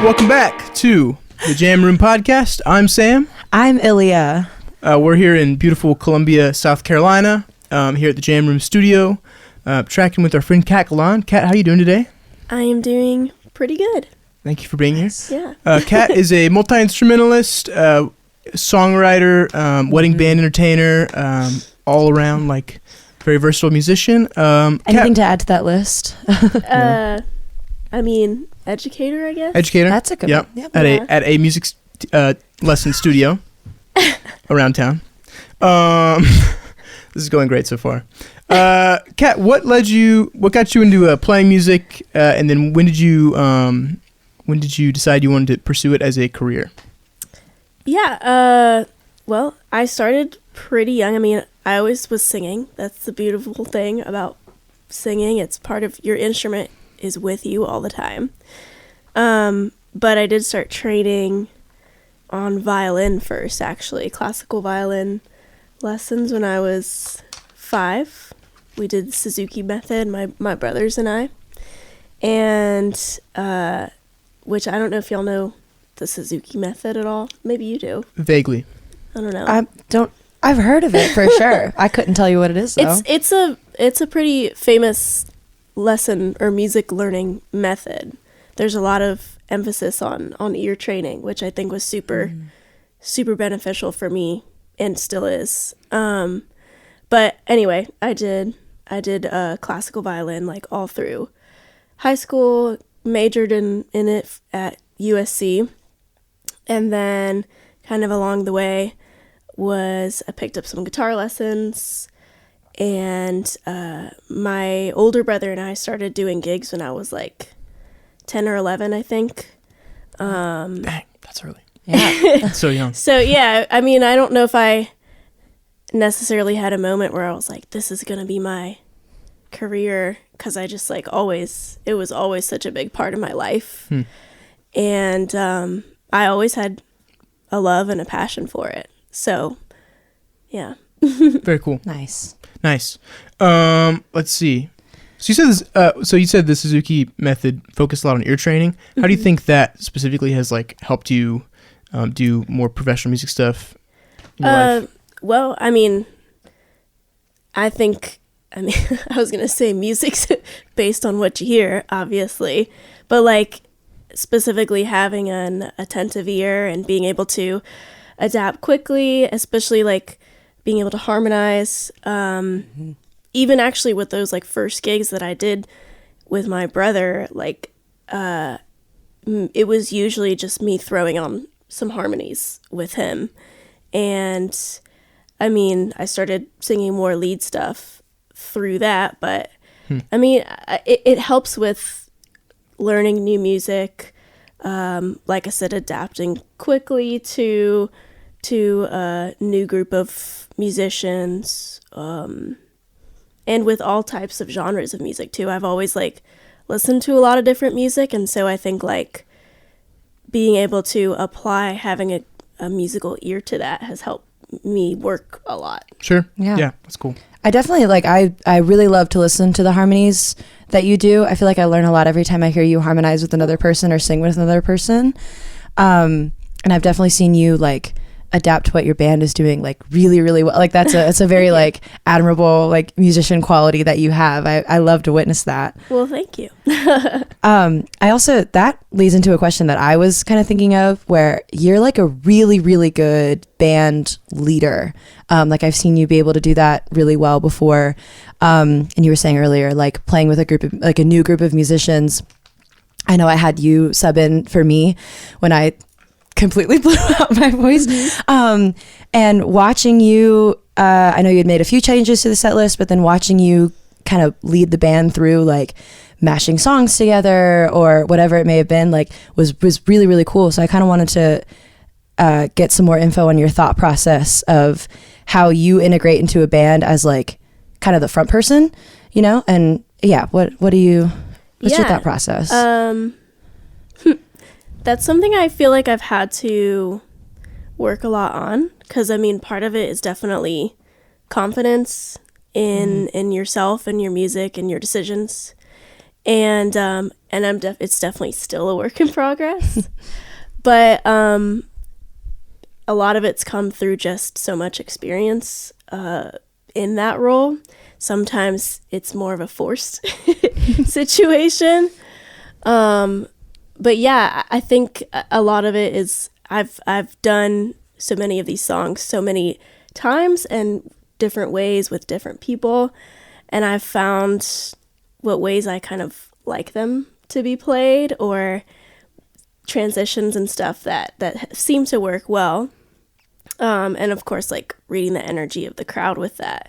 Welcome back to the Jam Room Podcast. I'm Sam. I'm Ilya. We're here in beautiful Columbia, South Carolina, here at the Jam Room studio, tracking with our friend Kat Galan. Kat, how are you doing today? I am doing pretty good. Thank you for being here. Yeah. Kat is a multi-instrumentalist, songwriter, wedding band entertainer, all around, like, very versatile musician. Anything to add to that list? I mean, educator, I guess. Educator. That's a good yep. one. Yep. At a music lesson studio around town. This is going great so far. Kat, what got you into playing music, and then when did you decide you wanted to pursue it as a career? Yeah, well, I started pretty young. I mean, I always was singing. That's the beautiful thing about singing. It's part of your instrument is with you all the time. But I did start training on violin first, actually, classical violin lessons when I was 5. We did the Suzuki method, my brothers and I. And, which I don't know if y'all know the Suzuki method at all. Maybe you do. Vaguely. I don't know. I've heard of it for sure. I couldn't tell you what it is though. It's a pretty famous lesson or music learning method. There's a lot of emphasis on ear training, which I think was super beneficial for me and still is. But anyway, I did classical violin like all through high school, majored in it at USC, and then kind of along the way I picked up some guitar lessons, and my older brother and I started doing gigs when I was like 10 or 11, I think. Dang, that's early. Yeah. That's so young. So yeah, I mean, I don't know if I necessarily had a moment where I was like, this is going to be my career, because I just like it was always such a big part of my life. And I always had a love and a passion for it. So, yeah. Very cool. Nice. Let's see. So you said the Suzuki method focused a lot on ear training. How do you think that specifically has like helped you do more professional music stuff in your life? Well, I mean, I was going to say music's based on what you hear, obviously, but like specifically having an attentive ear and being able to adapt quickly, especially like being able to harmonize, even actually with those like first gigs that I did with my brother, like it was usually just me throwing on some harmonies with him. And I mean, I started singing more lead stuff through that, but I mean, it helps with learning new music. Like I said, adapting quickly to a new group of musicians, and with all types of genres of music too. I've always like listened to a lot of different music, and so I think like being able to apply having a musical ear to that has helped me work a lot. Sure. Yeah, that's cool. I definitely I really love to listen to the harmonies that you do. I feel like I learn a lot every time I hear you harmonize with another person or sing with another person. And I've definitely seen you like adapt what your band is doing like really, really well. Like it's a very like admirable like musician quality that you have. I love to witness that. Well, thank you. I also, that leads into a question that I was kind of thinking of, where you're like a really, really good band leader. Like I've seen you be able to do that really well before. And you were saying earlier, like playing with a new group of musicians. I know I had you sub in for me when I completely blew out my voice. And watching you, I know you had made a few changes to the set list, but then watching you kind of lead the band through like mashing songs together or whatever it may have been, like was really, really cool. So I kind of wanted to get some more info on your thought process of how you integrate into a band as like kind of the front person, you know? And yeah, what's your thought process? That's something I feel like I've had to work a lot on, because I mean, part of it is definitely confidence in yourself and your music and your decisions. it's definitely still a work in progress. But a lot of it's come through just so much experience in that role. Sometimes it's more of a forced situation. But yeah, I think a lot of it is I've done so many of these songs so many times and different ways with different people, and I've found what ways I kind of like them to be played, or transitions and stuff that seem to work well. And of course, like reading the energy of the crowd with that.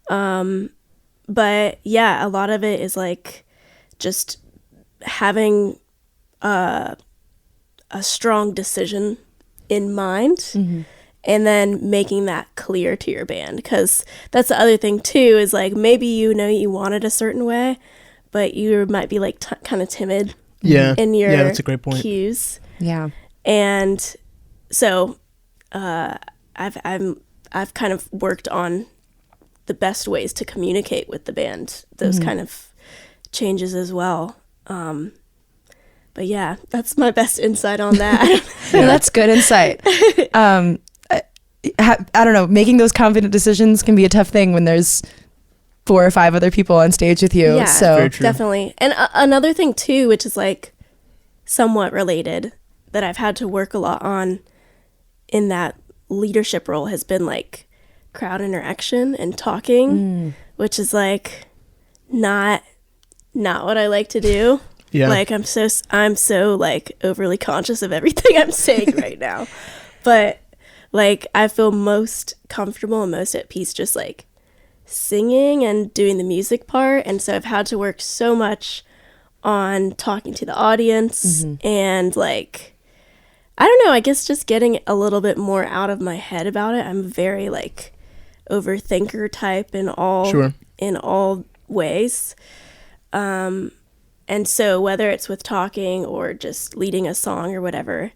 But yeah, a lot of it is like just having a strong decision in mind, and then making that clear to your band, because that's the other thing too, is like maybe you want it a certain way, but you might be like kind of timid in your that's a great point. cues. And so I've kind of worked on the best ways to communicate with the band those kind of changes as well. But yeah, that's my best insight on that. Well, that's good insight. I don't know, making those confident decisions can be a tough thing when there's 4 or 5 other people on stage with you. Yeah, so definitely. And another thing too, which is like somewhat related, that I've had to work a lot on in that leadership role has been like crowd interaction and talking, which is like not what I like to do. Yeah. Like I'm so like overly conscious of everything I'm saying right now. But like I feel most comfortable and most at peace just like singing and doing the music part. And so I've had to work so much on talking to the audience and like, I don't know, I guess just getting a little bit more out of my head about it. I'm very like overthinker type in all ways. And so whether it's with talking or just leading a song or whatever,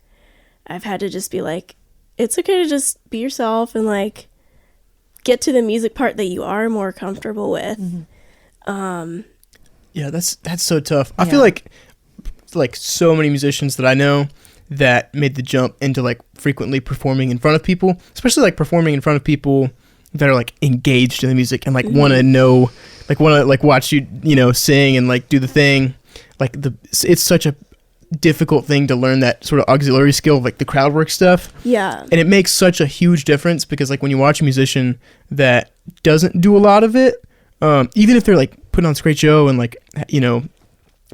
I've had to just be like, it's okay to just be yourself and like get to the music part that you are more comfortable with. Yeah, that's so tough. I feel like so many musicians that I know that made the jump into like frequently performing in front of people, especially like performing in front of people that are like engaged in the music and like want to watch you sing and like do the thing. Like it's such a difficult thing to learn that sort of auxiliary skill of like the crowd work stuff. Yeah. And it makes such a huge difference, because like when you watch a musician that doesn't do a lot of it, even if they're like putting on this great show and like,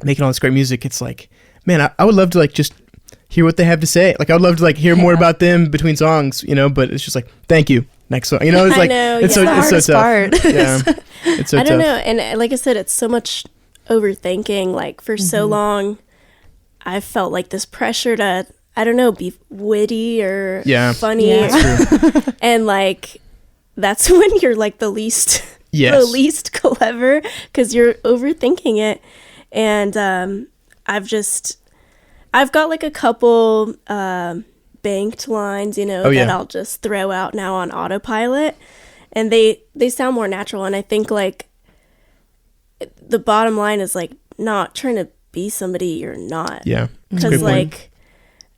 making all this great music, it's like, man, I would love to like just hear what they have to say. Like I would love to like hear more about them between songs, but it's just like, thank you. Next song. It's like, it's so tough. Part. Yeah. It's so tough. I don't know. And like I said, it's so much overthinking. Like for so long, I felt like this pressure to, I don't know, be witty or funny. Yeah. That's true. And like, that's when you're like the least clever, because you're overthinking it. And I've got like a couple banked lines, that I'll just throw out now on autopilot, and they sound more natural. And I think like the bottom line is like not trying to be somebody you're not. Yeah. Because like,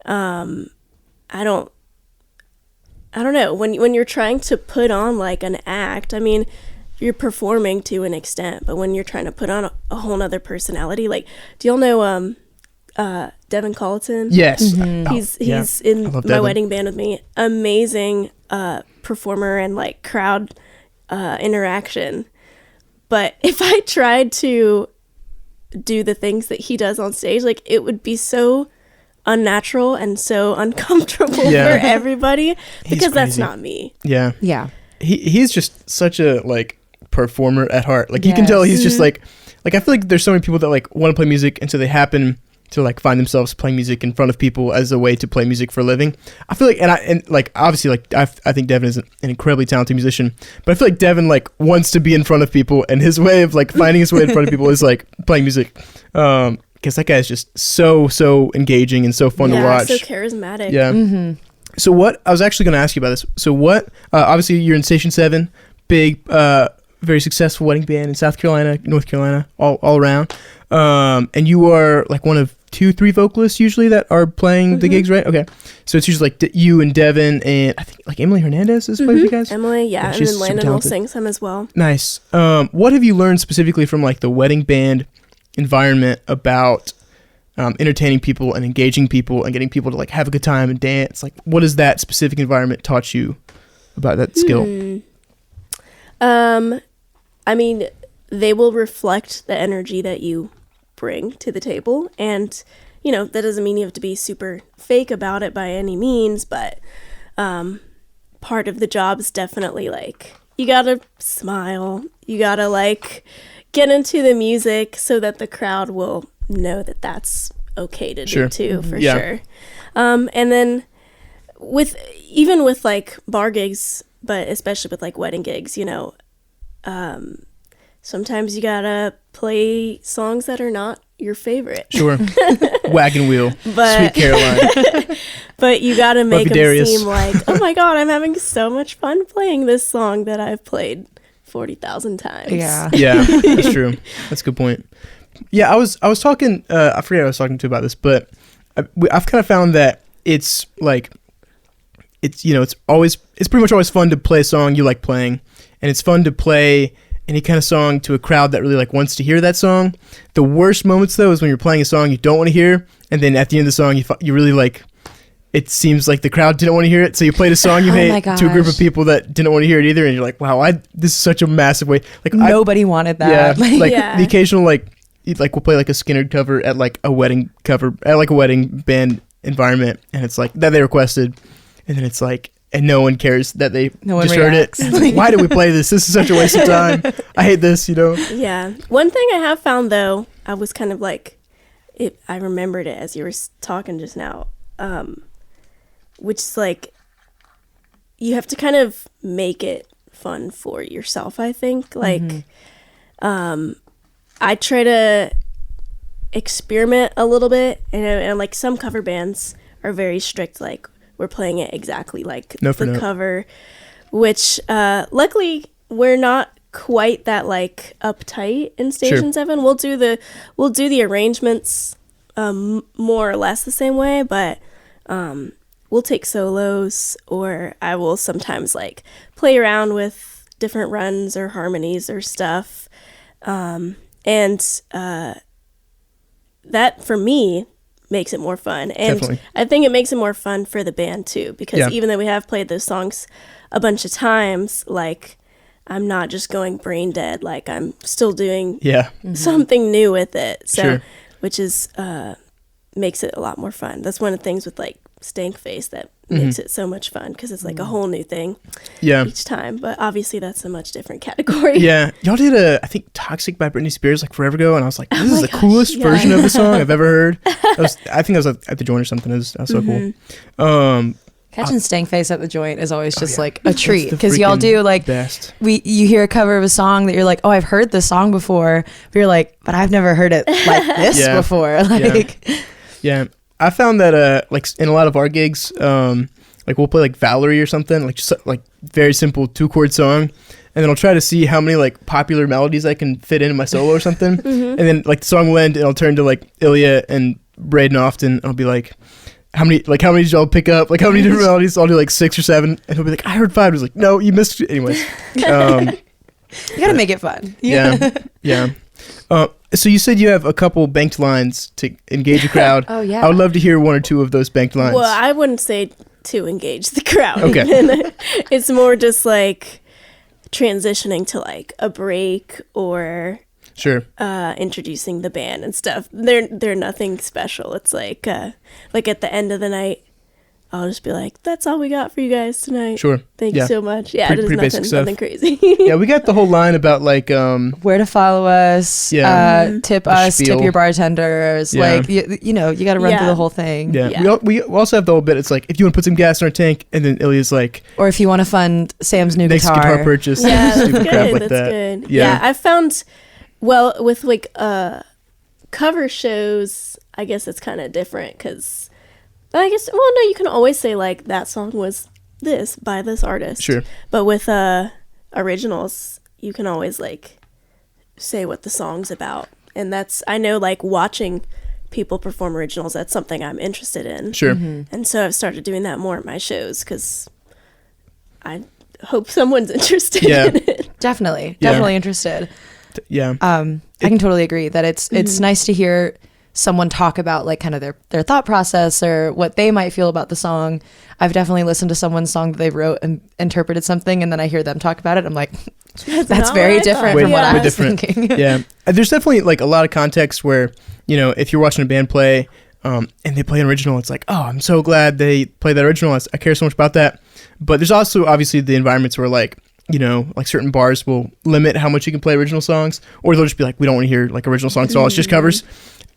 I don't know, when you're trying to put on like an act, I mean, you're performing to an extent, but when you're trying to put on a whole nother personality, like, do y'all know Devin Colleton? Yes. He's in my wedding band with me. Amazing performer and like crowd interaction. But if I tried to do the things that he does on stage, like it would be so unnatural and so uncomfortable for everybody, because that's not me. Yeah. Yeah. He's just such a like performer at heart. Like you can tell he's just like I feel like there's so many people that like want to play music, and so they happen to like find themselves playing music in front of people as a way to play music for a living. I feel like, and like obviously like I think Devin is an incredibly talented musician, but I feel like Devin like wants to be in front of people, and his way of like finding his way in front of people is like playing music. Because that guy is just so engaging and so fun to watch. So charismatic. Yeah. So what I was actually going to ask you about this. So what? Obviously you're in Station 7, big very successful wedding band in South Carolina, North Carolina, all around. And you are like one of 2-3 vocalists usually that are playing the gigs, right? Okay. So it's usually like you and Devin, and I think like Emily Hernandez is playing with you guys. Emily, yeah, and she's then super Landon will talented. sing some as well. Nice. What have you learned specifically from like the wedding band environment about entertaining people and engaging people and getting people to like have a good time and dance? Like, what has that specific environment taught you about that skill? I mean, they will reflect the energy that you bring to the table, and that doesn't mean you have to be super fake about it by any means, but part of the job is definitely like you gotta smile, you gotta like get into the music so that the crowd will know that that's okay to do too, for sure. And then with like bar gigs, but especially with like wedding gigs, sometimes you gotta play songs that are not your favorite. Sure. Wagon Wheel, but, Sweet Caroline. But you gotta make them Darius. seem like, oh my god, I'm having so much fun playing this song that I've played 40,000 times. Yeah. Yeah, that's true. That's a good point. Yeah, I was talking, I forget who I was talking to about this, but I've kind of found that it's like, it's pretty much always fun to play a song you like playing, and it's fun to play any kind of song to a crowd that really like wants to hear that song. The worst moments though is when you're playing a song you don't want to hear, and then at the end of the song you really like, it seems like the crowd didn't want to hear it, so you played a song you hate to a group of people that didn't want to hear it either, and you're like, wow, this is such a massive way. Like Nobody wanted that. Yeah, the occasional like we'll play like a Skinner cover at like a wedding band environment, and it's like that they requested, and then it's like, and no one cares that they just heard it. It's like, why did we play this? This is such a waste of time. I hate this, Yeah. One thing I have found though, I was kind of like, I remembered it as you were talking just now, which is like, you have to kind of make it fun for yourself, I think. Like, I try to experiment a little bit, and like some cover bands are very strict, like we're playing it exactly like the cover, which luckily we're not quite that like uptight in Station 7. We'll do the arrangements more or less the same way, but we'll take solos, or I will sometimes like play around with different runs or harmonies or stuff, and that for me makes it more fun. And definitely. I think it makes it more fun for the band too, because even though we have played those songs a bunch of times, like I'm not just going brain dead, like I'm still doing something new with it. So which is makes it a lot more fun. That's one of the things with like Stank Face that makes it so much fun, because it's like a whole new thing each time. But obviously that's a much different category. Y'all did I think Toxic by Britney Spears like forever ago, and I was like, this is the coolest version of the song I've ever heard. I think I was at the joint or something. That was so cool. Catching Stank Face at the joint is always just like a treat, because y'all do like you hear a cover of a song that you're like, oh, I've heard this song before, but you're like, but I've never heard it like this before. Like I found that like in a lot of our gigs, like we'll play like Valerie or something, like just like very simple 2-chord song, and then I'll try to see how many like popular melodies I can fit into my solo or something, and then like the song will end and I'll turn to like Ilya and Braden often, and I'll be like, how many did y'all pick up? Like how many different melodies? I'll do like 6 or 7, and he'll be like, I heard 5. I was like, no, you missed it. Anyways. You gotta make it fun. Yeah. So you said you have a couple banked lines to engage a crowd. Oh yeah. I would love to hear 1 or 2 of those banked lines. Well, I wouldn't say to engage the crowd. Okay. It's more just like transitioning to like a break, or introducing the band and stuff. They're nothing special. It's like at the end of the night, I'll just be like, that's all we got for you guys tonight. Sure. Thank you so much. Yeah, pretty it is nothing crazy. Yeah, we got the whole line about like where to follow us, tip us, spiel. Tip your bartenders. Like you got to run through the whole thing. Yeah. We also have the whole bit. It's like, if you want to put some gas in our tank, and then Ilya's like, or if you want to fund Sam's new next guitar purchase. Yeah, that's good. Like that's good. Yeah, I found with like cover shows, I guess it's kind of different, because I guess, well, no, you can always say like that song was this by this artist. Sure. But with originals, you can always like say what the song's about. And that's, I know, like watching people perform originals, that's something I'm interested in. Sure. And so I've started doing that more at my shows because I hope someone's interested in it. Definitely Yeah. interested. Yeah. I can totally agree that it's nice to hear someone talk about like kind of their thought process or what they might feel about the song. I've definitely listened to someone's song that they wrote and interpreted something, and then I hear them talk about it. I'm like, that's not very what I different thought. from what Yeah. I Way was different. thinking. Yeah. There's definitely like a lot of context where, you know, if you're watching a band play and they play an original, it's like, oh, I'm so glad they play that original. I care so much about that. But there's also obviously the environments where like, you know, like certain bars will limit how much you can play original songs, or they'll just be like, we don't want to hear like original songs at all. It's just covers.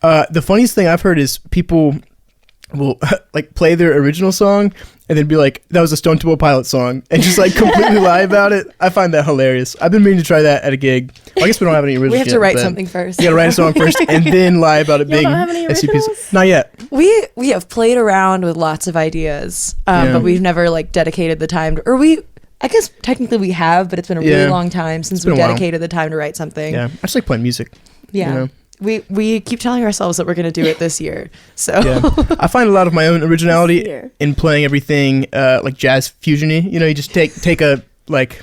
The funniest thing I've heard is people will like play their original song and then be like, that was a Stone Temple Pilots song, and just like completely lie about it. I find that hilarious. I've been meaning to try that at a gig. Well, I guess we don't have any originals. We have to write something first. You gotta write a song first and then lie about it Y'all being don't have any SCPs. originals? Not yet. We have played around with lots of ideas, Yeah. but we've never like dedicated the time I guess technically we have, but it's been a really Yeah. long time since been we a while. dedicated the time to write something. Yeah, I just like playing music. Yeah. You know? We keep telling ourselves that we're going to do it this year. So Yeah, I find a lot of my own originality This year. in playing everything like jazz fusiony. You know, you just take a like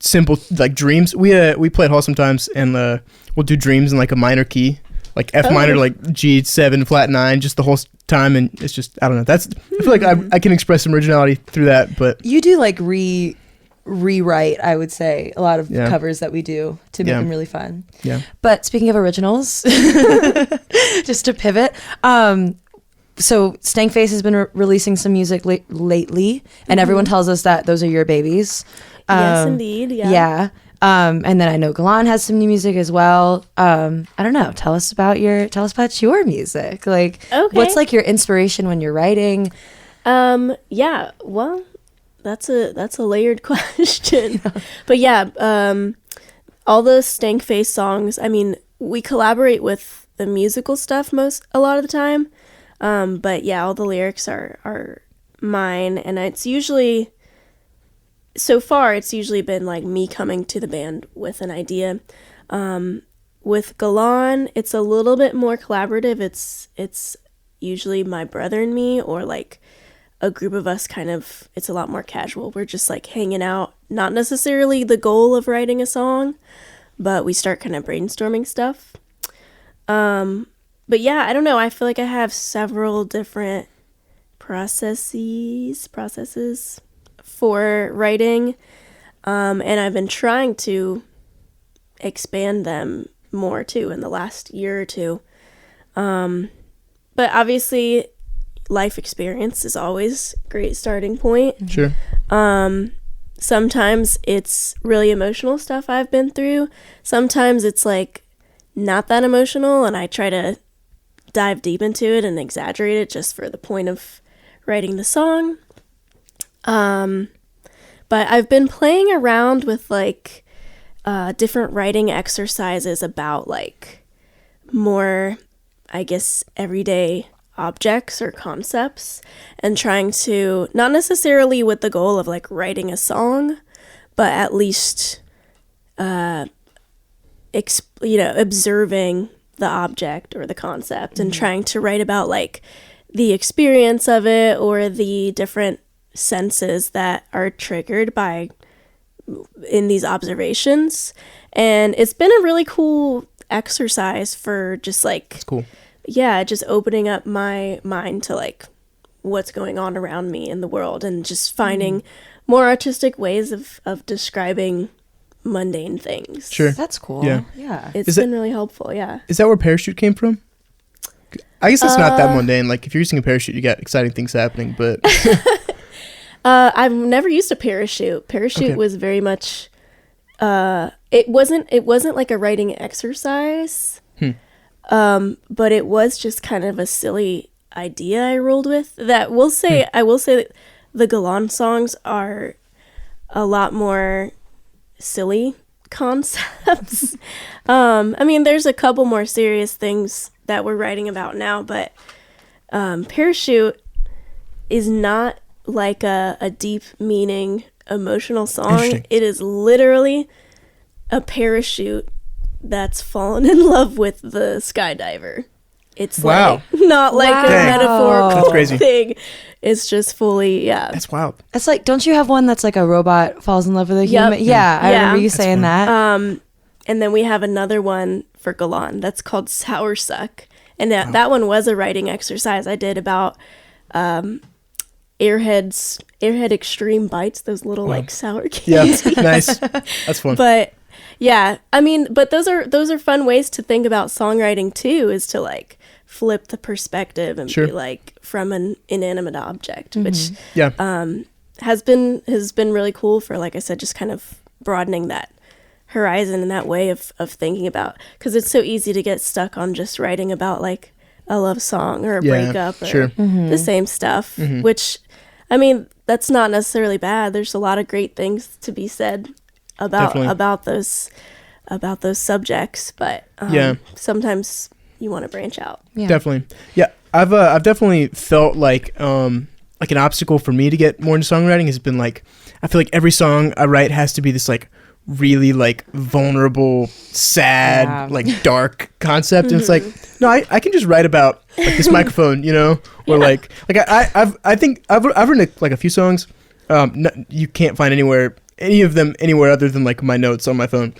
simple like dreams. We play at hall sometimes, and we'll do dreams in like a minor key, like F minor, to, like G7 flat 9, just the whole time, and it's just, I don't know. That's, I feel like I can express some originality through that, but you do like rewrite, I would say, a lot of Yeah. covers that we do to make Yeah. them really fun. yeah, But speaking of originals, just to pivot, so Stankface has been releasing some music lately, and everyone tells us that those are your babies. Yes, indeed. Yeah. Yeah. And then I know Galan has some new music as well. I don't know. Tell us about your music. Like, Okay. what's like your inspiration when you're writing? Yeah. Well, that's a layered question. But yeah, all the Stankface songs, I mean, we collaborate with the musical stuff a lot of the time. But yeah, all the lyrics are mine, and it's usually, so far it's usually been like me coming to the band with an idea. With Galan, it's a little bit more collaborative. It's usually my brother and me, or like a group of us. Kind of, it's a lot more casual. We're just like hanging out, not necessarily the goal of writing a song, but we start kind of brainstorming stuff. But yeah, I don't know, I feel like I have several different processes for writing, and I've been trying to expand them more too in the last year or two. But obviously life experience is always a great starting point. sure. Sometimes it's really emotional stuff I've been through. Sometimes it's like not that emotional, and I try to dive deep into it and exaggerate it just for the point of writing the song. But I've been playing around with like different writing exercises about like more, I guess, everyday objects or concepts, and trying to, not necessarily with the goal of like writing a song, but at least observing the object or the concept, and trying to write about like the experience of it, or the different senses that are triggered by in these observations. And it's been a really cool exercise for just like, It's cool. yeah, just opening up my mind to like what's going on around me in the world, and just finding more artistic ways of describing mundane things. Sure. That's cool. Yeah. Yeah. It's Is that- been really helpful, yeah. Is that where Parachute came from? I guess it's not that mundane. Like if you're using a parachute, you got exciting things happening, but I've never used a parachute. Parachute Okay. was very much it wasn't like a writing exercise. But it was just kind of a silly idea I rolled with. That I will say that the Galan songs are a lot more silly concepts. I mean, there's a couple more serious things that we're writing about now, but Parachute is not like a deep meaning emotional song. Interesting. It is literally a parachute that's fallen in love with the skydiver. It's Wow. like not like Wow. a Dang. metaphorical That's crazy. thing. It's just fully, yeah. That's wild. It's like, don't you have one that's like a robot falls in love with a Yep. human? Yeah, I Yeah. remember you That's saying fun. that. And then we have another one for Galan that's called Sour Suck. And that one was a writing exercise I did about Airhead Extreme Bites, those little like sour Yeah, candies. nice. That's fun. But yeah, I mean, but those are fun ways to think about songwriting too, is to like flip the perspective and Sure. be like from an inanimate object, which Yeah, has been really cool for, like I said, just kind of broadening that horizon and that way of thinking about, because it's so easy to get stuck on just writing about like a love song or a Yeah, breakup or sure. the same stuff, which I mean, that's not necessarily bad. There's a lot of great things to be said about Definitely. about those subjects, but Yeah. sometimes you want to branch out. Yeah. definitely. Yeah, I've definitely felt like an obstacle for me to get more into songwriting has been like, I feel like every song I write has to be this like really like vulnerable, sad, Yeah. like dark concept, and it's like, no, I can just write about like this microphone, you know, or like I think I've written like a few songs. You can't find any of them anywhere other than like my notes on my phone,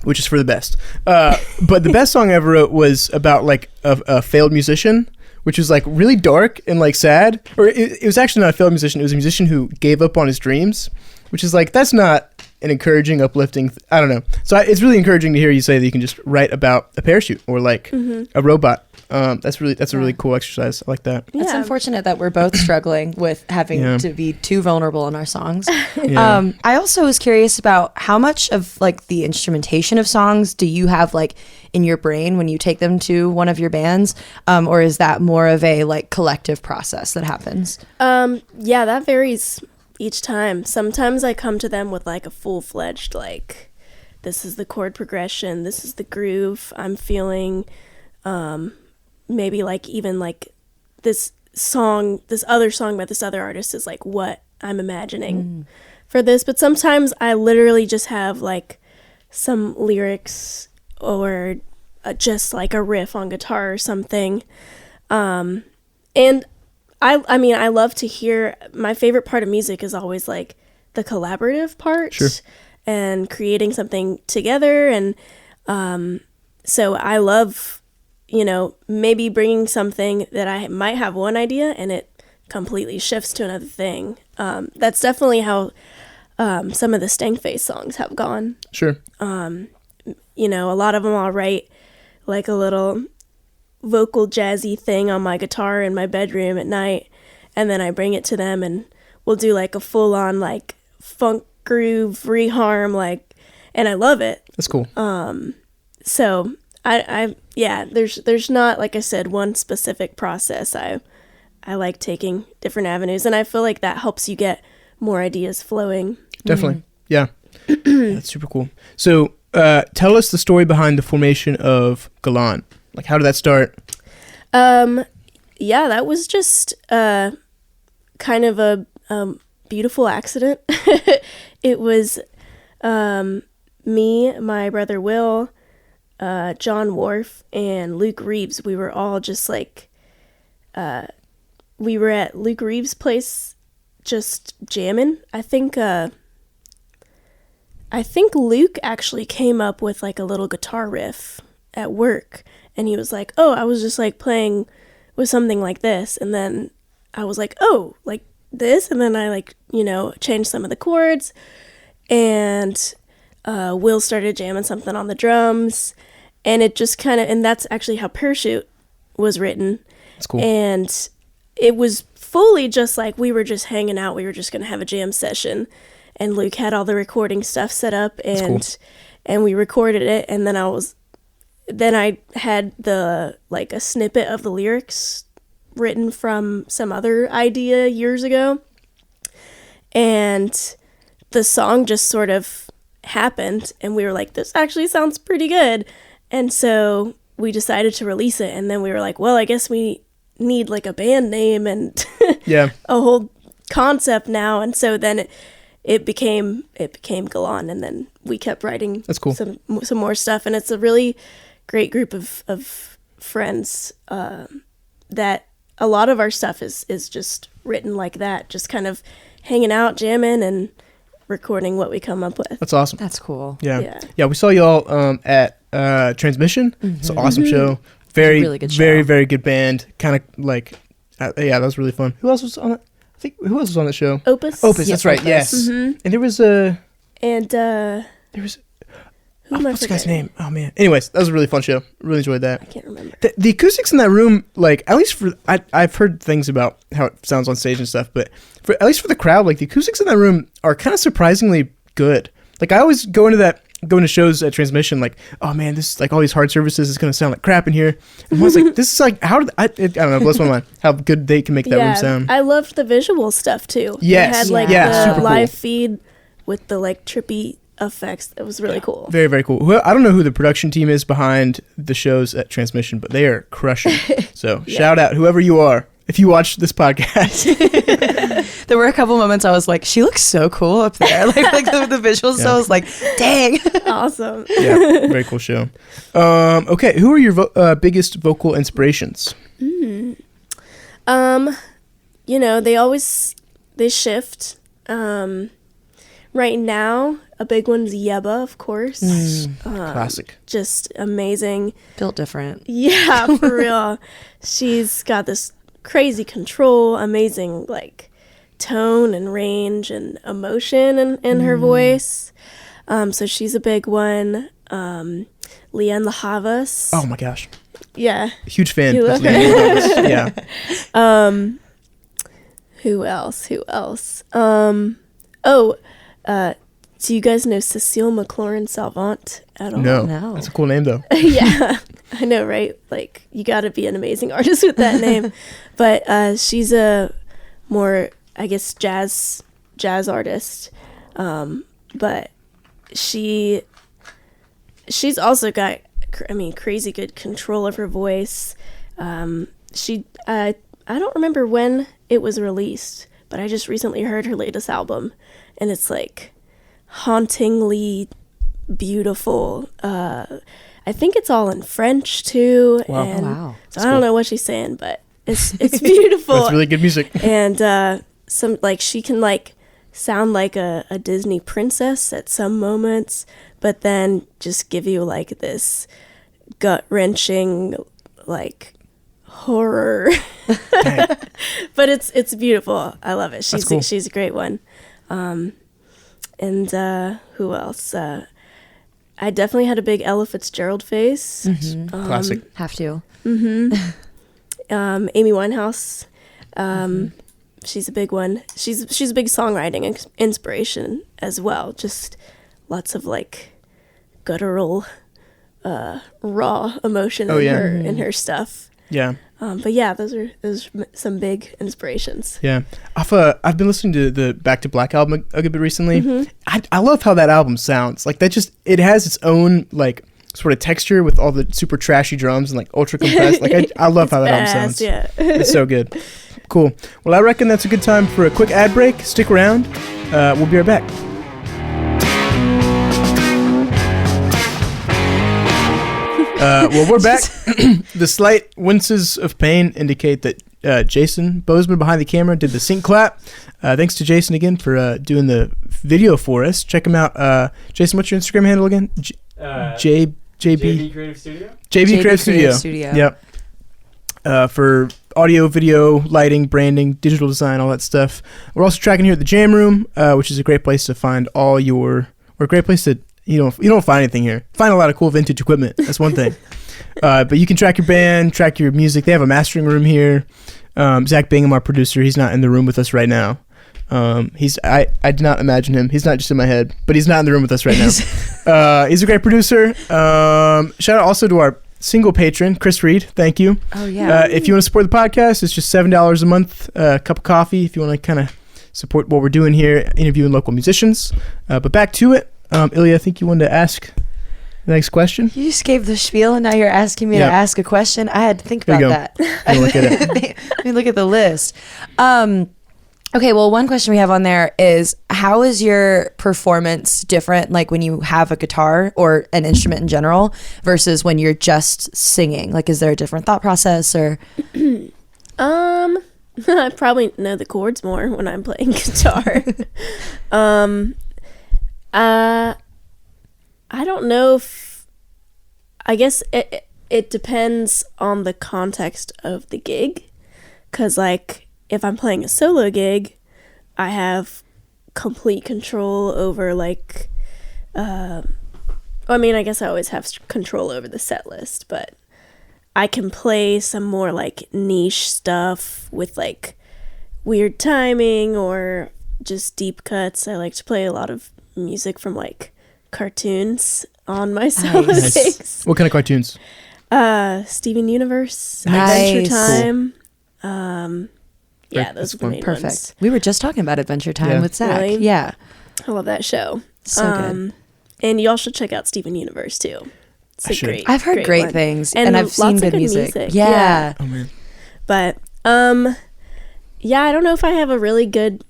which is for the best. But the best song I ever wrote was about like a failed musician, which was like really dark and like sad. Or it was actually not a failed musician. It was a musician who gave up on his dreams, which is like, that's not an encouraging, uplifting. I don't know. So it's really encouraging to hear you say that you can just write about a parachute or like a robot. That's a really cool exercise. I like that. It's Yeah. unfortunate that we're both struggling with having Yeah. to be too vulnerable in our songs. Yeah. I also was curious about how much of like the instrumentation of songs do you have like in your brain when you take them to one of your bands, or is that more of a like collective process that happens? Yeah, that varies each time. Sometimes I come to them with like a full-fledged, like, this is the chord progression, this is the groove I'm feeling, maybe like even like this other song by this other artist is like what I'm imagining for this. But sometimes I literally just have like some lyrics or just like a riff on guitar or something. And I mean, I love to hear, my favorite part of music is always like the collaborative part. Sure. And creating something together. And so I love, maybe bringing something that I might have one idea and it completely shifts to another thing. That's definitely how some of the Stankface songs have gone. Sure. A lot of them I'll write like a little vocal jazzy thing on my guitar in my bedroom at night, and then I bring it to them and we'll do like a full on like funk groove reharm, like, and I love it. That's cool. So there's not, like I said, one specific process. I like taking different avenues, and I feel like that helps you get more ideas flowing. Definitely. Yeah. That's super cool. So tell us the story behind the formation of Galan. Like, how did that start? Yeah, that was just kind of a beautiful accident. It was me, my brother Will, John Wharf, and Luke Reeves. We were all just like, we were at Luke Reeves' place just jamming. I think Luke actually came up with like a little guitar riff at work, and he was like, oh, I was just like playing with something like this, and then I was like, oh, like this, and then I like, changed some of the chords, and Will started jamming something on the drums, and it just kind of, and that's actually how Parachute was written. That's cool. And it was fully just like, we were just hanging out, we were just going to have a jam session, and Luke had all the recording stuff set up, and we recorded it, and then I had a snippet of the lyrics written from some other idea years ago, and the song just sort of happened, and we were like, this actually sounds pretty good, and so we decided to release it, and then we were like, well, I guess we need like a band name and Yeah. a whole concept now, and so then it became Galan, and then we kept writing. That's cool. Some more stuff, and it's a really great group of friends that a lot of our stuff is just written like that, just kind of hanging out, jamming, and recording what we come up with. That's awesome. That's cool. Yeah. We saw y'all at Transmission. It's an awesome show. Very, really good show. very, very good band. Kind of like, that was really fun. Who else was on it? I think, who else was on the show? Opus. That's right. Yes. Mm-hmm. And there was what's the guy's name? Oh man. Anyways, that was a really fun show. Really enjoyed that. I can't remember. The acoustics in that room, like at least for I've heard things about how it sounds on stage and stuff, but at least for the crowd, like the acoustics in that room are kind of surprisingly good. Like I always go into shows at Transmission, like, oh man, this is like all these hard services is gonna sound like crap in here. And I was like, this is like, how did I don't know, it blows my mind how good they can make that room sound. I loved the visual stuff too. Yes. They had like super the cool. live feed with the like trippy effects. It was really cool. Very, very cool. Well, I don't know who the production team is behind the shows at Transmission, but they are crushing. So shout out whoever you are if you watch this podcast. There were a couple moments I was like, she looks so cool up there. like the visuals. So I was like, dang. Awesome. Yeah, very cool show. Okay, who are your biggest vocal inspirations? You know, they shift. Right now, a big one's Yeba, of course. Classic. Just amazing. Built different. Yeah, for real. She's got this crazy control, amazing like tone and range and emotion in her voice. So she's a big one. Leanne LaHavas. Oh my gosh. Yeah. Huge fan. You of love Leanne LaHavas. Yeah. Who else? Do you guys know Cecile McLaurin Salvant at all? No. That's a cool name though. Yeah, I know, right? Like, you got to be an amazing artist with that name. But she's a more, I guess, jazz artist. But she's also got, crazy good control of her voice. I don't remember when it was released, but I just recently heard her latest album, and it's like hauntingly beautiful. I think it's all in French too. Wow. And Wow. So I don't know what she's saying, but it's beautiful. That's really good music. And some like she can like sound like a Disney princess at some moments, but then just give you like this gut wrenching like horror. But it's beautiful. I love it. That's cool. She's a great one. And who else? I definitely had a big Ella Fitzgerald phase. Classic. Have to. Amy Winehouse. She's a big one. She's a big songwriting inspiration as well. Just lots of like guttural, raw emotion in her stuff. Yeah. But yeah, those are some big inspirations. Yeah. I've been listening to the Back to Black album a good bit recently. I love how that album sounds. Like that it has its own like sort of texture with all the super trashy drums and like ultra compressed. Like I love how that album sounds. Yeah. It's so good. Cool. Well, I reckon that's a good time for a quick ad break. Stick around. We'll be right back. Well, we're back. The slight winces of pain indicate that Jason Bozeman behind the camera did the sync clap. Thanks to Jason again for doing the video for us. Check him out. Jason, what's your Instagram handle again? JB Creative Studio. JB Creative Studio. Yep. For audio, video, lighting, branding, digital design, all that stuff. We're also tracking here at the Jam Room, which is a great place to find or a great place to you don't find anything here. Find a lot of cool vintage equipment. That's one thing. But you can track your band, track your music. They have a mastering room here. Zach Bingham, our producer, he's not in the room with us right now. I did not imagine him. He's not just in my head, but he's not in the room with us right now. He's a great producer. Shout out also to our single patron, Chris Reed. Thank you. Oh yeah. If you want to support the podcast, it's just $7 a month. A cup of coffee if you want to kind of support what we're doing here, interviewing local musicians. But back to it. Ilya, I think you wanted to ask the next question. You just gave the spiel, and now you're asking me to ask a question. I had to think about that. Look at it. Let me look at the list. Okay, well, one question we have on there is, how is your performance different, like when you have a guitar or an instrument in general versus when you're just singing? Like, is there a different thought process or? I probably know the chords more when I'm playing guitar. I don't know if, I guess it depends on the context of the gig. 'Cause like, if I'm playing a solo gig, I have complete control over like, I mean, I guess I always have control over the set list, but I can play some more like niche stuff with like weird timing or just deep cuts. I like to play a lot of music from like cartoons on my solo gigs. What kind of cartoons? Steven Universe, Nice. Adventure Time. Right, Those are the fun. main Perfect. ones. We were just talking about Adventure Time with Zach. Really? Yeah. I love that show. So good. And y'all should check out Steven Universe too. It's I should. I've heard great one. things, And and I've lots seen of good good music. music. Yeah. Oh man. But yeah, I don't know if I have a really good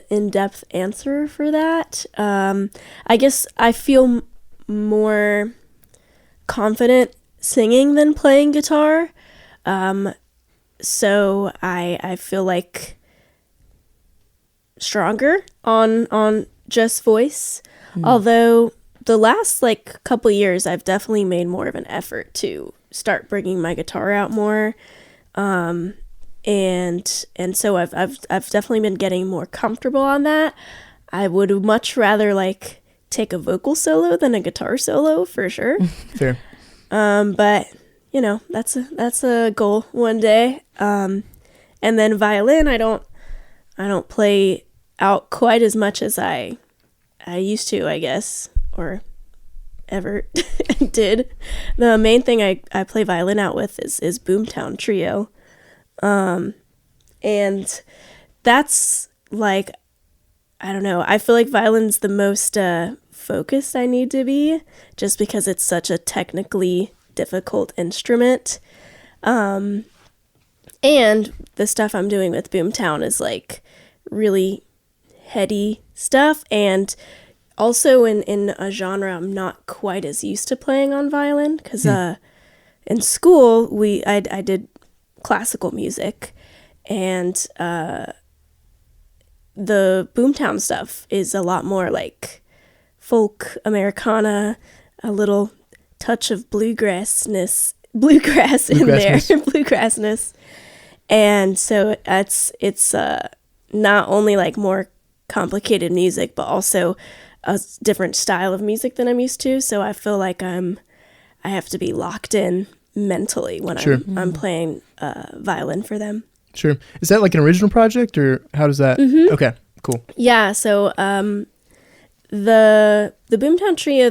in-depth answer for that. I guess I feel more confident singing than playing guitar. So I feel like stronger on just voice. Although the last like couple years, I've definitely made more of an effort to start bringing my guitar out more. And so I've definitely been getting more comfortable on that. I would much rather like take a vocal solo than a guitar solo for sure. Fair. But you know, that's a goal one day. And then violin, I don't play out quite as much as I used to, I guess, or ever did. The main thing I play violin out with is Boomtown Trio. And that's like, I don't know, I feel like violin's the most focused I need to be, just because it's such a technically difficult instrument. And the stuff I'm doing with Boomtown is like really heady stuff, and also in a genre I'm not quite as used to playing on violin, because in school I did classical music, and the Boomtown stuff is a lot more like folk Americana, a little touch of bluegrass in there, bluegrassness. And so it's not only like more complicated music, but also a different style of music than I'm used to. So I feel like I have to be locked in mentally when Sure. I'm playing violin for them. Sure. Is that like an original project, or how does that? Mm-hmm. Okay, cool. Yeah. So the Boomtown Trio,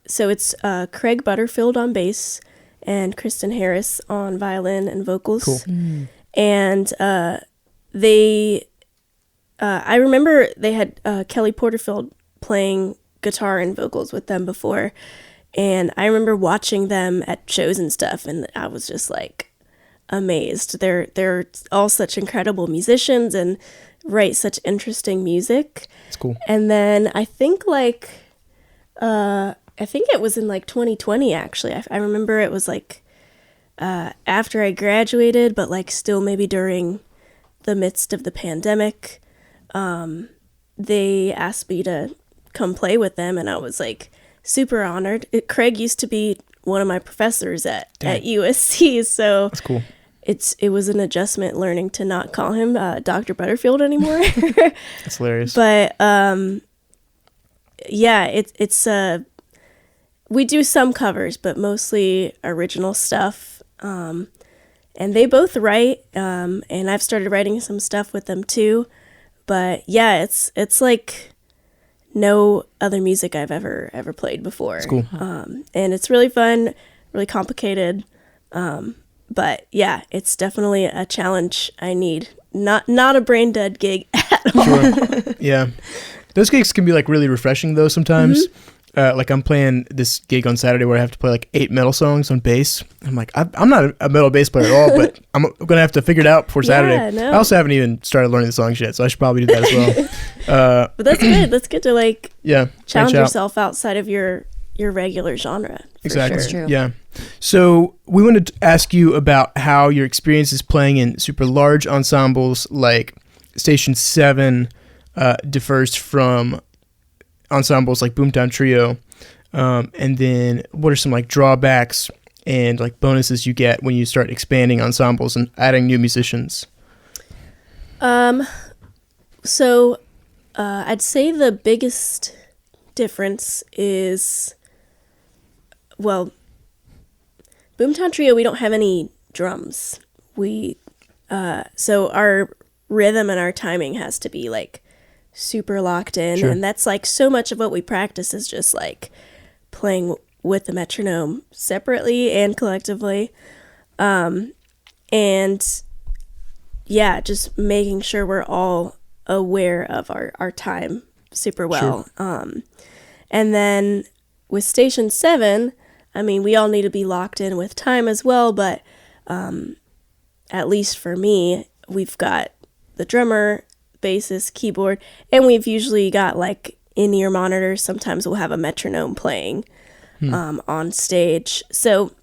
so it's Craig Butterfield on bass and Kristen Harris on violin and vocals. Cool. And I remember they had Kelly Porterfield playing guitar and vocals with them before, and I remember watching them at shows and stuff, and I was just like amazed. They're all such incredible musicians and write such interesting music. It's cool. And then I think it was in like 2020 actually. I remember it was like after I graduated, but like still maybe during the midst of the pandemic. They asked me to come play with them, and I was like super honored. Craig used to be one of my professors at USC, so That's cool. it was an adjustment learning to not call him Dr. Butterfield anymore. That's hilarious. But yeah, it's we do some covers, but mostly original stuff. And they both write, and I've started writing some stuff with them too. But yeah, it's like no other music I've ever played before. It's cool. And it's really fun, really complicated. But yeah, it's definitely a challenge I need. Not a brain dead gig at all. Sure. Yeah. Those gigs can be like really refreshing though sometimes. like I'm playing this gig on Saturday where I have to play like 8 metal songs on bass. I'm like, I'm not a metal bass player at all, but I'm gonna have to figure it out before Saturday. No. I also haven't even started learning the songs yet, so I should probably do that as well. But that's good. That's good to like Yeah, challenge branch out. yourself outside of your regular genre. Exactly. That's true. Yeah. So we wanted to ask you about how your experience is playing in super large ensembles like Station 7 differs from ensembles like Boomtown Trio, and then what are some like drawbacks and like bonuses you get when you start expanding ensembles and adding new musicians? So I'd say the biggest difference is, well, Boomtown Trio, we don't have any drums. So our rhythm and our timing has to be like super locked in. Sure. And that's like so much of what we practice is just like playing with the metronome separately and collectively. And yeah, just making sure we're all aware of our time super well. Sure. And then with Station 7, I mean, we all need to be locked in with time as well, but at least for me, we've got the drummer, bassist, keyboard, and we've usually got like in-ear monitors. Sometimes we'll have a metronome playing on stage. So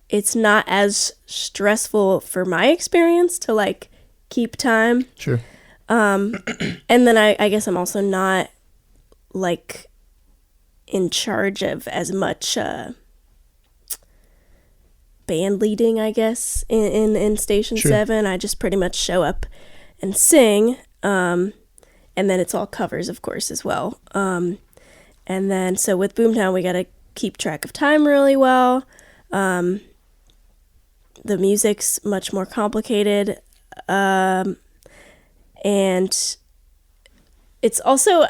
it's not as stressful for my experience to like keep time. Sure. And then I guess I'm also not like in charge of as much band leading, I guess, in Station Sure. 7. I just pretty much show up and sing, and then it's all covers, of course, as well. And then, so with Boomtown, we got to keep track of time really well. The music's much more complicated, and it's also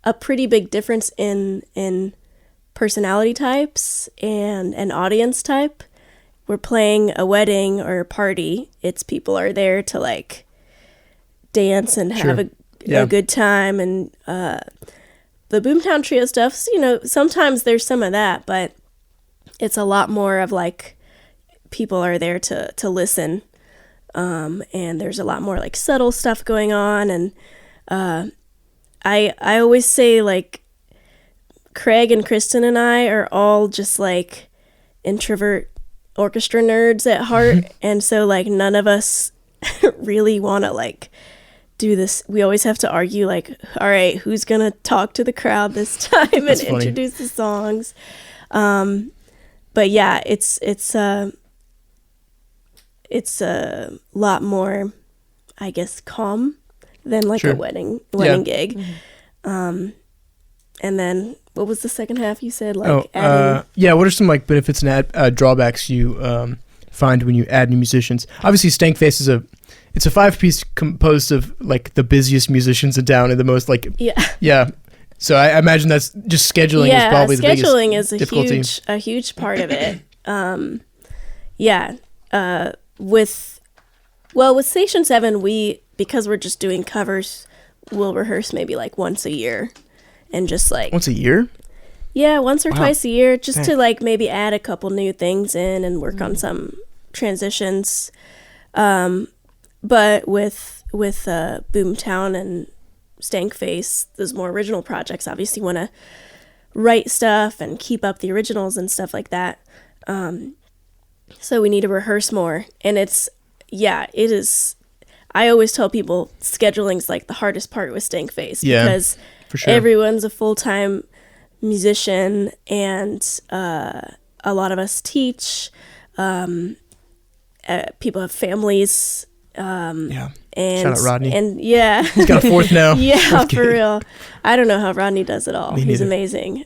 a pretty big difference in personality types and an audience type. We're playing a wedding or a party. It's people are there to like dance and have Sure. a good time. And the Boomtown Trio stuff, you know, sometimes there's some of that, but it's a lot more of like people are there to listen. And there's a lot more like subtle stuff going on. And I always say like Craig and Kristen and I are all just like introvert orchestra nerds at heart. And so like none of us really want to like do this. We always have to argue like, all right, who's going to talk to the crowd this time and That's funny. introduce the songs. But yeah, it's a lot more, I guess, calm than like Sure. a wedding Yeah. gig. And then what was the second half you said? Like adding, Yeah. What are some like benefits and drawbacks you find when you add new musicians? Obviously, Stankface is it's a 5-piece composed of like the busiest musicians in town and the most like yeah. So I imagine that's just scheduling is probably the biggest scheduling is difficulty. a huge part of it. With Station 7, because we're just doing covers, we'll rehearse maybe like once a year, and just like Once a year? once or Wow. twice a year, just Dang. to like maybe add a couple new things in and work on some transitions. But with Boomtown and Stankface, those more original projects, obviously want to write stuff and keep up the originals and stuff like that. So we need to rehearse more. And it is. I always tell people scheduling's like the hardest part with Stankface, because for sure. everyone's a full-time musician, and a lot of us teach. People have families. And Shout out Rodney. And yeah. He's got a fourth now. Yeah, for real. I don't know how Rodney does it all. Me He's neither. amazing.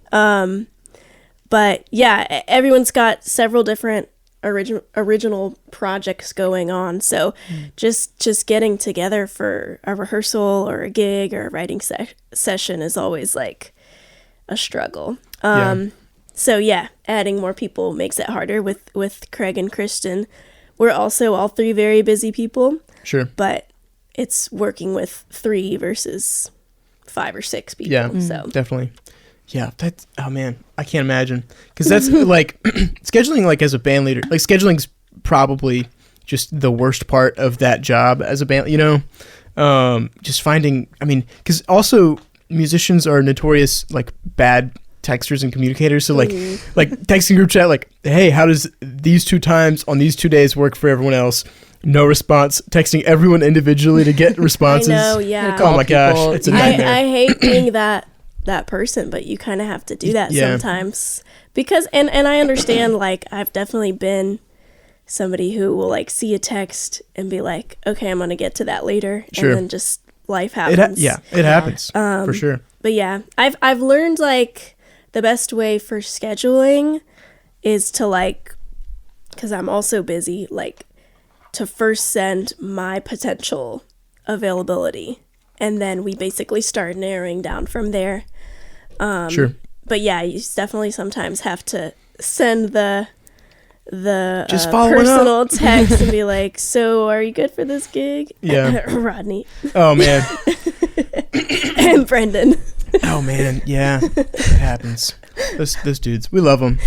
But yeah, everyone's got several different original projects going on. So just getting together for a rehearsal or a gig or a writing session is always like a struggle. So yeah, adding more people makes it harder with Craig and Kristen. We're also all three very busy people. Sure. But it's working with 3 versus 5 or 6 people. Yeah, So definitely. Yeah, that's, oh man, I can't imagine, because that's like scheduling, like as a band leader, like scheduling's probably just the worst part of that job as a band, you know. Just finding, I mean, because also musicians are notorious like bad texters and communicators, so like texting group chat like, hey, how does these 2 times on these 2 days work for everyone else? No response. Texting everyone individually to get responses. I know, yeah. Oh my gosh, it's a nightmare. I hate being that person, but you kind of have to do that sometimes, because and I understand, like I've definitely been somebody who will like see a text and be like, okay, I'm gonna get to that later, and then just life happens. It happens for sure. But yeah, I've learned like the best way for scheduling is to like, because I'm also busy, like to first send my potential availability, and then we basically start narrowing down from there. Sure. But yeah, you definitely sometimes have to send the Just personal text and be like, so are you good for this gig? Yeah. Rodney. Oh man. And Brendan. Oh man, yeah, it happens. Those dudes, we love them.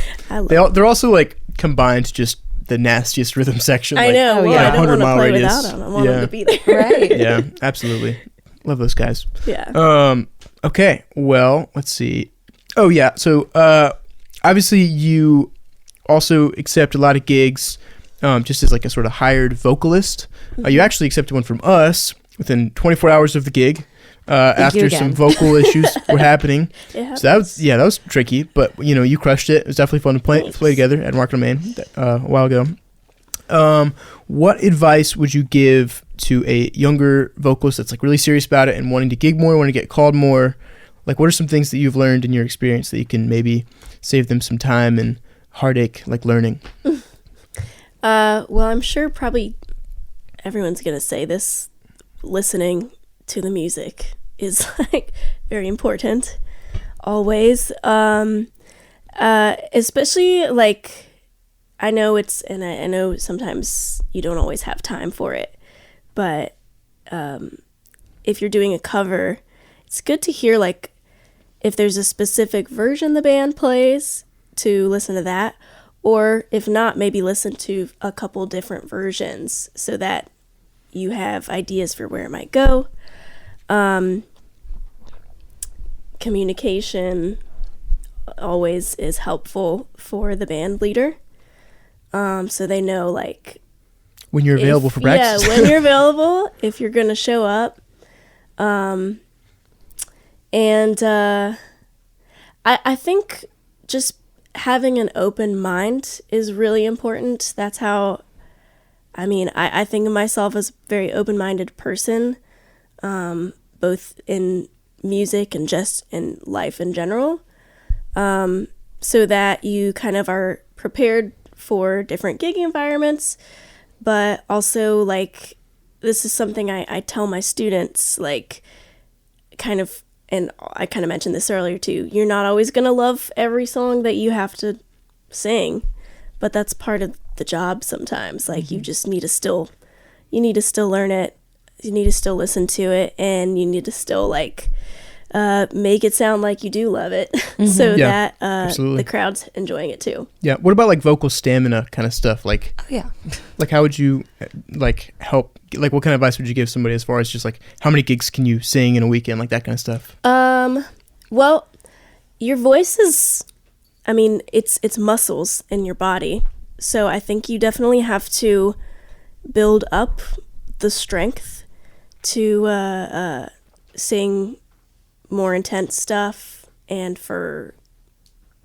They're also like combined just the nastiest rhythm section. I like, know. Well, yeah, I don't want to 100-mile play radius. without them. I want them to be there. Right. Yeah, absolutely. Love those guys. Yeah. Okay, well, let's see. Oh yeah, so obviously you also accept a lot of gigs just as like a sort of hired vocalist. You actually accepted one from us within 24 hours of the gig. After some vocal issues were happening. So that was tricky, but you know, you crushed it. It was definitely fun to play together at Market Maine a while ago. What advice would you give to a younger vocalist that's like really serious about it and wanting to gig more, wanting to get called more? Like, what are some things that you've learned in your experience that you can maybe save them some time and heartache, like learning? Well, I'm sure probably everyone's gonna say this. Listening to the music is like very important always, especially like I know I know sometimes you don't always have time for it, but if you're doing a cover, it's good to hear like if there's a specific version the band plays, to listen to that, or if not, maybe listen to a couple different versions so that you have ideas for where it might go. Communication always is helpful for the band leader, so they know like when you're available for practice. Yeah, when you're available, if you're gonna show up. I think just having an open mind is really important. That's how, I mean, I think of myself as a very open-minded person, both in music and just in life in general, so that you kind of are prepared for different gig environments, but also like this is something I tell my students, like kind of, and I kind of mentioned this earlier too, you're not always going to love every song that you have to sing, but that's part of the job sometimes. Like you just need to still learn it. You need to still listen to it, and you need to still like make it sound like you do love it, so that the crowd's enjoying it too. Yeah. What about like vocal stamina kind of stuff? Like, like how would you like help? Like, what kind of advice would you give somebody as far as just like how many gigs can you sing in a weekend, like that kind of stuff? Well, your voice is, I mean, it's muscles in your body, so I think you definitely have to build up the strength to sing more intense stuff and for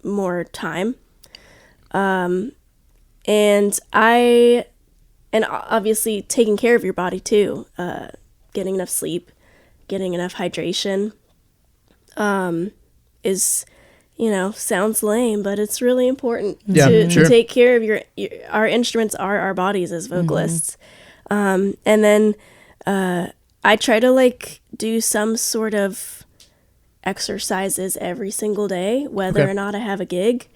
more time. And obviously taking care of your body too, getting enough sleep, getting enough hydration, is, you know, sounds lame, but it's really important to take care of our instruments are our bodies as vocalists. And then I try to like do some sort of exercises every single day, whether or not I have a gig,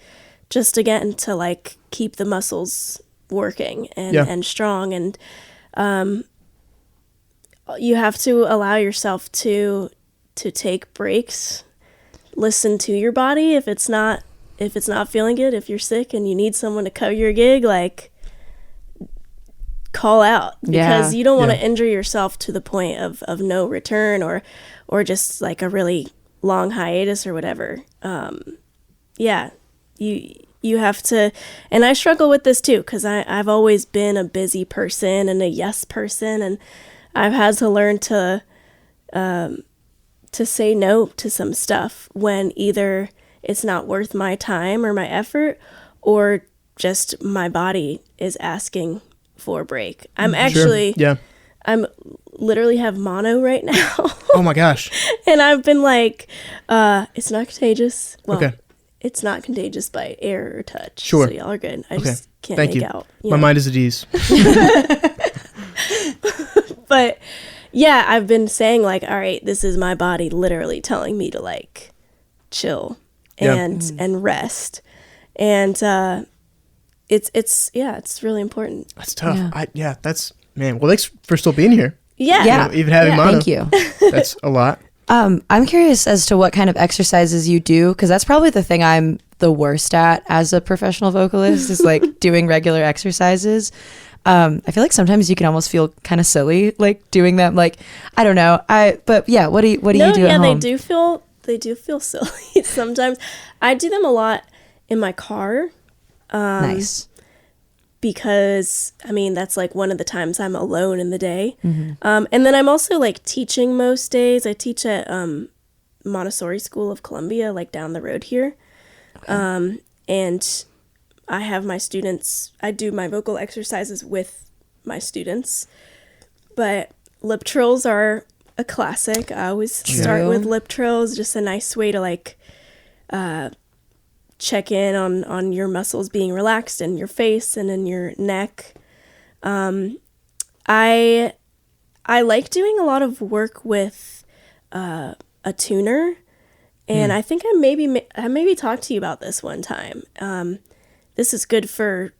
just again to like keep the muscles working and strong. And you have to allow yourself to take breaks, listen to your body. If it's not feeling good, if you're sick and you need someone to cover your gig, like, call out, because you don't want to injure yourself to the point of no return or just like a really long hiatus or whatever. You have to, and I struggle with this too, because I've always been a busy person and a yes person, and I've had to learn to say no to some stuff when either it's not worth my time or my effort, or just my body is asking for a break. I'm actually, I'm literally have mono right now. Oh my gosh. And I've been like, it's not contagious. Well, it's not contagious by air or touch. Sure. So y'all are good. I just can't make out. My mind is at ease. But yeah, I've been saying like, all right, this is my body literally telling me to like chill and rest. And it's really important. That's tough. That's, man. Well, thanks for still being here. Yeah. You know, even having mono. Thank you. That's a lot. I'm curious as to what kind of exercises you do, because that's probably the thing I'm the worst at as a professional vocalist is like doing regular exercises. I feel like sometimes you can almost feel kind of silly like doing them. Like, I don't know. But yeah, what do you do at home? Yeah, they do feel silly sometimes. I do them a lot in my car. Nice. Because I mean, that's like one of the times I'm alone in the day. And then I'm also like teaching most days. I teach at Montessori School of Columbia, like down the road here. Okay. And I have my students, I do my vocal exercises with my students, but lip trills are a classic. I always start with lip trills, just a nice way to like check in on your muscles being relaxed in your face and in your neck. I like doing a lot of work with a tuner, and I think I maybe talked to you about this one time. This is good for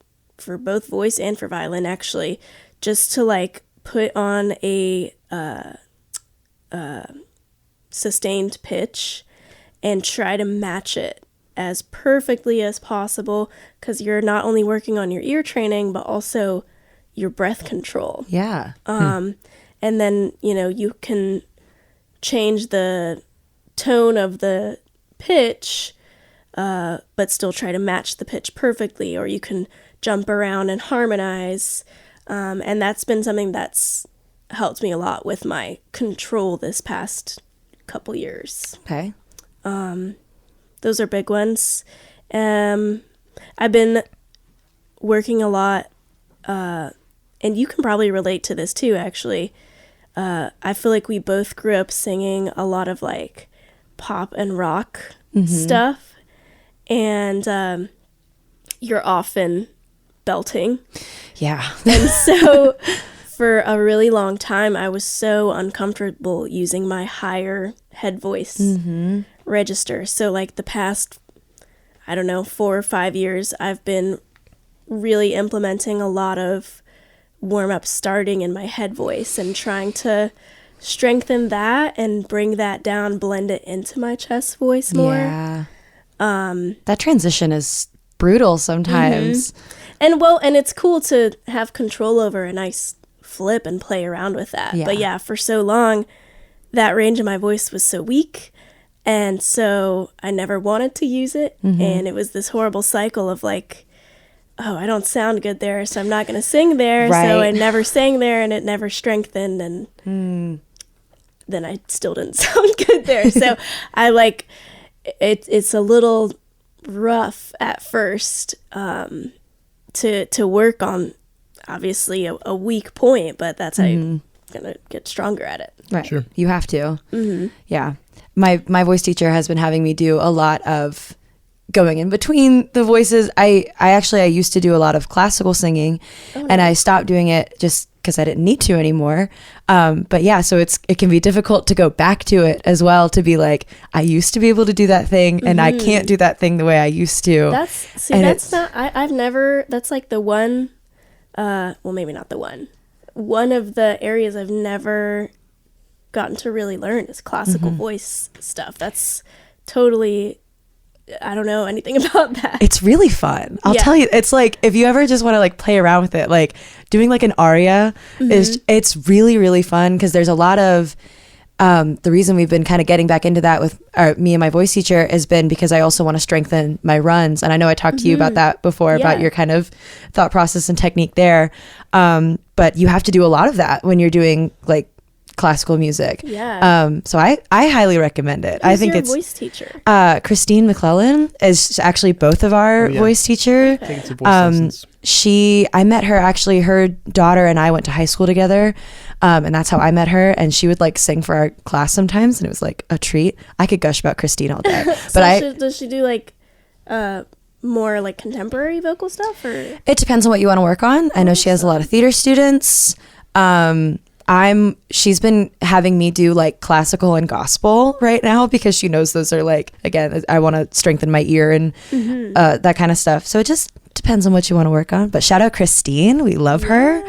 both voice and for violin, actually, just to like put on a sustained pitch and try to match it as perfectly as possible, because you're not only working on your ear training but also your breath control. And then you can change the tone of the pitch but still try to match the pitch perfectly, or you can jump around and harmonize, and that's been something that's helped me a lot with my control this past couple years. Those are big ones. I've been working a lot, and you can probably relate to this too, actually. I feel like we both grew up singing a lot of like pop and rock stuff, and you're often belting. Yeah. And so for a really long time, I was so uncomfortable using my higher head voice register. So like the past, 4 or 5 years, I've been really implementing a lot of warm-up starting in my head voice and trying to strengthen that and bring that down, blend it into my chest voice more. Yeah. That transition is brutal sometimes. And it's cool to have control over a nice flip and play around with that. But yeah, for so long, that range of my voice was so weak. And so I never wanted to use it. And it was this horrible cycle of like, oh, I don't sound good there, so I'm not going to sing there. Right. So I never sang there, and it never strengthened. And then I still didn't sound good there. So I like, it's a little rough at first to work on, obviously, a weak point, but that's how you're going to get stronger at it. Right. Sure. You have to. Yeah. My voice teacher has been having me do a lot of going in between the voices. I used to do a lot of classical singing, and I stopped doing it just because I didn't need to anymore. But yeah, so it can be difficult to go back to it as well, to be like, I used to be able to do that thing, and I can't do that thing the way I used to. That's like the one, well, maybe not the one of the areas I've never gotten to really learn is classical voice stuff. That's totally, I don't know anything about that. It's really fun. I'll Yeah. tell you. It's like, if you ever just want to like play around with it, like doing like an aria it's really, really fun, because there's a lot of, the reason we've been kind of getting back into that with me and my voice teacher has been because I also want to strengthen my runs. And I know I talked to you about that before, about your kind of thought process and technique there. But you have to do a lot of that when you're doing like classical music. Yeah. So I highly recommend it. Who's I think your it's voice teacher? Christine McClellan is actually both of our voice teacher. I think it's a voice lessons. I met her, actually, her daughter and I went to high school together. And that's how I met her. And she would like sing for our class sometimes. And it was like a treat. I could gush about Christine all day. But does she do like more like contemporary vocal stuff, or? It depends on what you want to work on. I know she has a lot of theater students. She's been having me do like classical and gospel right now, because she knows those are like, again, I want to strengthen my ear and that kind of stuff. So it just depends on what you want to work on. But shout out Christine, we love her.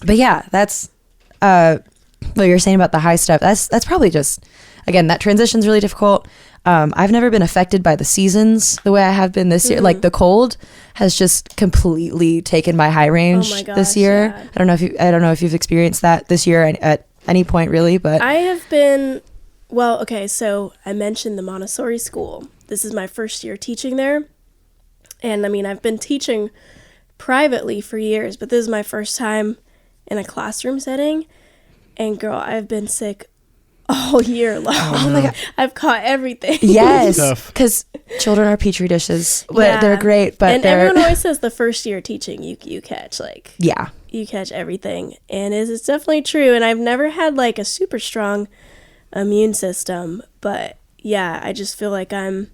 But yeah, that's what you're saying about the high stuff. That's probably just, again, that transition's really difficult. I've never been affected by the seasons the way I have been this year. Like the cold has just completely taken my high range this year. Yeah. I don't know if you've experienced that this year at any point really, but I have been, well, okay, so I mentioned the Montessori school. This is my first year teaching there. And I mean, I've been teaching privately for years, but this is my first time in a classroom setting. And girl, I've been sick all year long. Oh my God. I've caught everything. yes, because children are petri dishes. Yeah. They're great, but and everyone always says the first year teaching, you catch like, yeah, you catch everything. And it's definitely true. And I've never had like a super strong immune system, but yeah, I just feel like I'm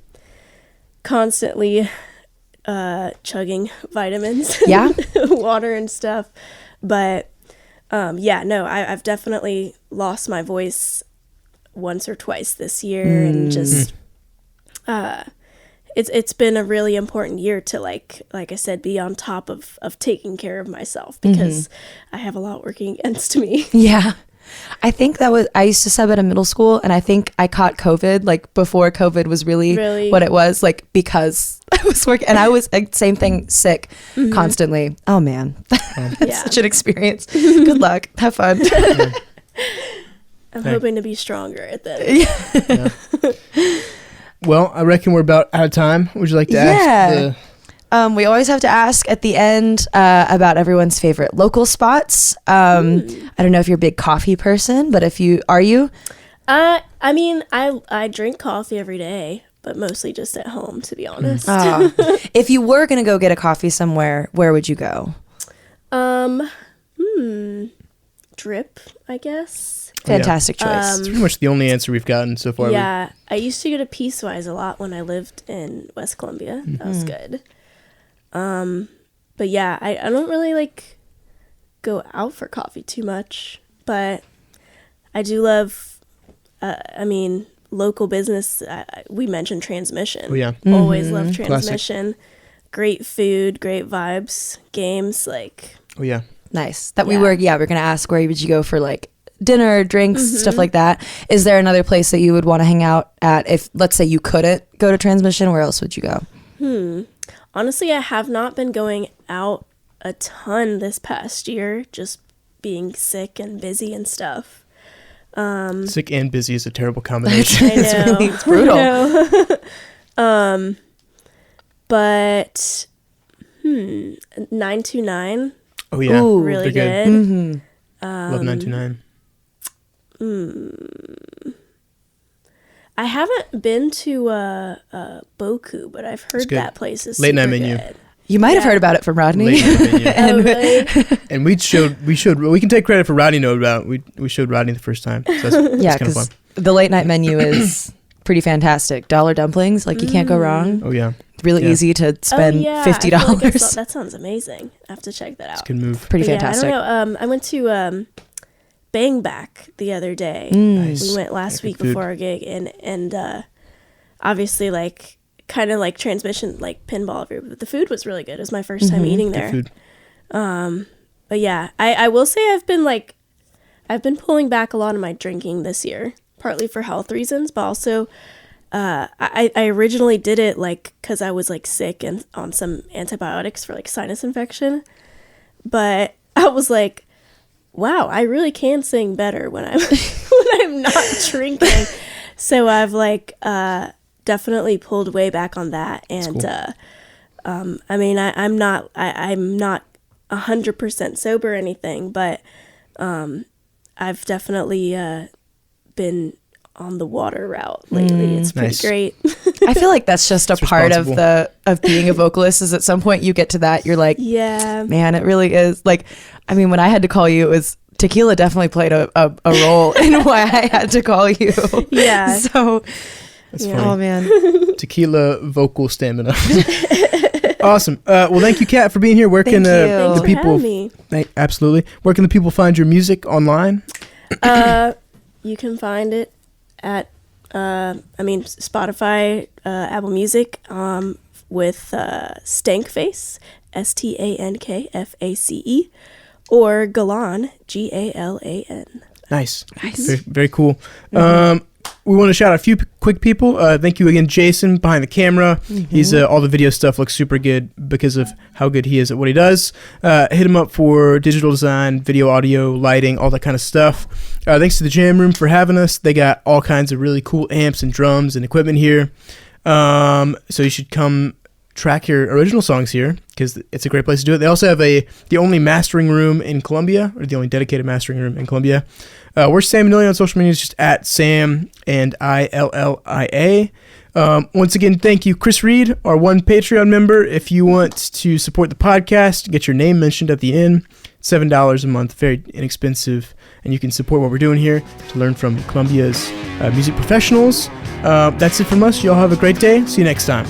constantly chugging vitamins, water and stuff. But I've definitely lost my voice once or twice this year, and just it's been a really important year to like I said, be on top of taking care of myself, because I have a lot working against me. Yeah. I think I used to sub at a middle school, and I think I caught COVID like before COVID was really what it was, like, because I was working and I was like, same thing, sick constantly. Oh man. That's such an experience. Good luck. Have fun. I'm hoping to be stronger at that. Yeah. Well, I reckon we're about out of time. Would you like to ask we always have to ask at the end about everyone's favorite local spots. I don't know if you're a big coffee person, but are you? I mean, I drink coffee every day, but mostly just at home, to be honest. If you were going to go get a coffee somewhere, where would you go? Drip, I guess. Fantastic choice. It's pretty much the only answer we've gotten so far. Yeah, I used to go to Peacewise a lot when I lived in West Columbia. That was good. But yeah, I don't really like go out for coffee too much, but I do love, local business. We mentioned Transmission. Oh, yeah. Always love Transmission. Classic. Great food, great vibes, games, like. Oh, yeah. Nice. We're going to ask, where would you go for like dinner, drinks, stuff like that? Is there another place that you would want to hang out at if, let's say, you couldn't go to Transmission? Where else would you go? Honestly, I have not been going out a ton this past year, just being sick and busy and stuff. Sick and busy is a terrible combination. I know. It's brutal. But 929. Oh yeah. Ooh, really good. good. Love 929. I haven't been to Boku, but I've heard that place is late night super menu. good. You might have heard about it from Rodney. Late night menu. Really? And we can take credit for Rodney know about it. We showed Rodney the first time. So that's kind of fun. The late night menu is pretty fantastic. Dollar dumplings, like you can't go wrong. Oh yeah. Really easy to spend $50. I feel like that sounds amazing. I have to check that out. It's a good move. Pretty But fantastic. I don't know. I went to Bang Back the other day. Nice. We went last week food. before our gig, and obviously like kind of like Transmission, like pinball everywhere. But the food was really good. It was my first time eating there. Good food. But yeah, I will say I've been pulling back a lot of my drinking this year. partly for health reasons, but also I originally did it like because I was like sick and on some antibiotics for like sinus infection. But I was like, wow, I really can sing better when I'm when I'm not drinking. So I've like definitely pulled way back on that. And cool. I mean, I'm not 100% sober or anything, but I've definitely been on the water route lately. It's pretty great. I feel like that's just a part of being a vocalist, is at some point you get to that, you're like, yeah, man, it really is. Like, I mean, when I had to call you, it was tequila definitely played a role in why I had to call you. Yeah. So that's funny. Oh man. Tequila vocal stamina. Awesome. Well, thank you, Kat, for being here. Where can the people absolutely. Where can the people find your music online? You can find it at Spotify, Apple Music, with Stankface, Stankface, or Galan, Galan. Nice. Very, very cool. Mm-hmm. We want to shout out a few quick people. Thank you again, Jason, behind the camera. Mm-hmm. He's all the video stuff looks super good because of how good he is at what he does. Hit him up for digital design, video, audio, lighting, all that kind of stuff. Thanks to the Jam Room for having us. They got all kinds of really cool amps and drums and equipment here. So you should come track your original songs here because it's a great place to do it. They also have the only mastering room in Columbia, or the only dedicated mastering room in Columbia. We're Sam Manillia on social media. It's just at Sam and ILLIA. Once again, thank you, Chris Reed, our one Patreon member. If you want to support the podcast, get your name mentioned at the end. $7 a month, very inexpensive, and you can support what we're doing here to learn from Columbia's music professionals. That's it from us. Y'all have a great day. See you next time.